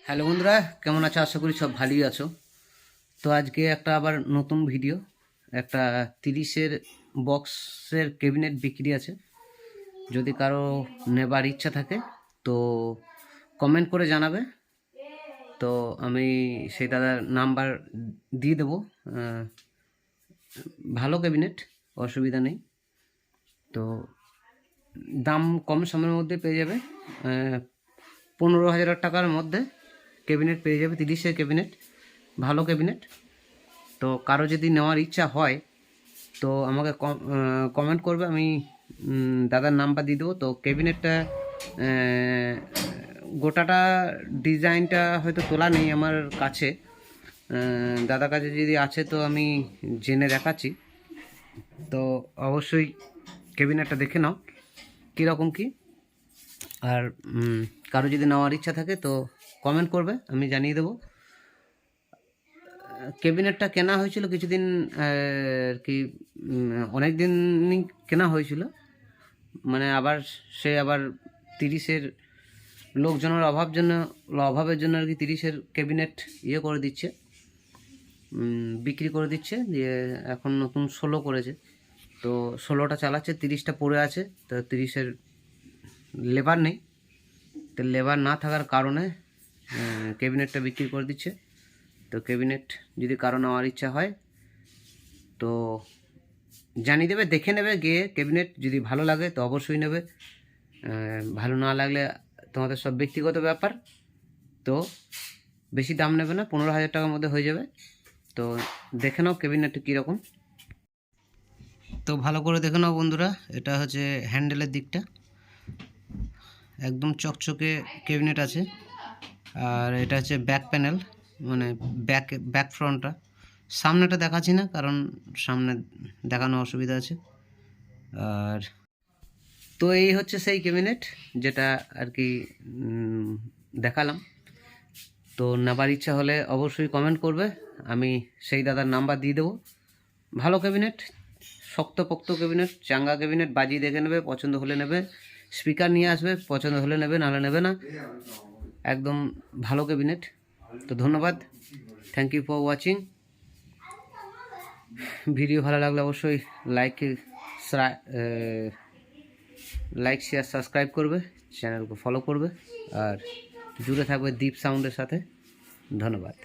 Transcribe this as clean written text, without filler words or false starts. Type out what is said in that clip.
Hello বন্ধুরা, কেমন আছো? আশা করি সব ভালোই আছো। তো আজকে একটা আবার নতুন ভিডিও, একটা 30-এর বক্সের ক্যাবিনেট বিক্রি আছে। যদি কারো নেবার ইচ্ছা থাকে তো কমেন্ট করে জানাবে। তো আমি সেই দাদার নাম্বার দিয়ে দেবো। ভালো ক্যাবিনেট, অসুবিধা নেই। তো দাম কম সময়ের মধ্যে পেয়ে যাবে। 15,000 টাকার মধ্যে ক্যাবিনেট পেয়ে যাবে, 30-এর ক্যাবিনেট, ভালো ক্যাবিনেট। তো কারো যদি নেওয়ার ইচ্ছা হয় তো আমাকে কমেন্ট করবে, আমি দাদার নাম্বার দিয়ে দেবো। তো ক্যাবিনেটটা গোটাটা ডিজাইনটা হয়তো তোলা নেই আমার কাছে, দাদার কাছে যদি আছে তো আমি জেনে দেখাচ্ছি। তো অবশ্যই ক্যাবিনেটটা দেখে নাও কীরকম কী। আর কারো যদি নেওয়ার ইচ্ছা থাকে তো কমেন্ট করবে, আমি জানিয়ে দেবো। ক্যাবিনেটটা কেনা হয়েছিল কিছুদিন আর কি, অনেক দিনই কেনা হয়েছিল। মানে আবার সে আবার 30-এর লোকজনের অভাবের জন্য আর কি 30-এর ক্যাবিনেট করে দিচ্ছে, বিক্রি করে দিচ্ছে। দিয়ে এখন নতুন 16 করেছে, তো 16টা চালাচ্ছে, 30টা পড়ে আছে। তো 30-এর লেবার নেই, তো লেবার না থাকার কারণে ক্যাবিনেটটা বিক্রি করে দিচ্ছে। তো ক্যাবিনেট যদি কারো নেওয়ার ইচ্ছা হয় তো জানিয়ে দেবে, দেখে নেবে গিয়ে। ক্যাবিনেট যদি ভালো লাগে তো অবশ্যই নেবে, ভালো না লাগলে তোমাদের সব ব্যক্তিগত ব্যাপার। তো বেশি দাম নেবে না, 15,000 টাকার মধ্যে হয়ে যাবে। তো দেখে নাও ক্যাবিনেটটা কীরকম। তো ভালো করে দেখে নাও বন্ধুরা, এটা হচ্ছে হ্যান্ডেলের দিকটা, একদম চকচকে ক্যাবিনেট আছে। আর এটা হচ্ছে ব্যাক প্যানেল, মানে ব্যাক ফ্রন্টটা। সামনেটা দেখাচ্ছি না, কারণ সামনে দেখানো অসুবিধা আছে। আর তো এই হচ্ছে সেই ক্যাবিনেট যেটা আর কি দেখালাম। তো নেবার ইচ্ছা হলে অবশ্যই কমেন্ট করবে, আমি সেই দাদার নাম্বার দিয়ে দেবো। ভালো ক্যাবিনেট, শক্তপোক্ত ক্যাবিনেট, চাঙ্গা ক্যাবিনেট, বাজিয়ে দেখে নেবে, পছন্দ হলে নেবে। স্পিকার নিয়ে আসবে, পছন্দ হলে নেবে, নাহলে নেবে না। একদম ভালো ক্যাবিনেট। তো ধন্যবাদ, thank you for watching. Video ভালো লাগলে অবশ্যই লাইক শেয়ার সাবস্ক্রাইব করবে, চ্যানেলকে ফলো করবে, আর জুড়ে থাকবে দীপ সাউন্ডের সাথে। ধন্যবাদ।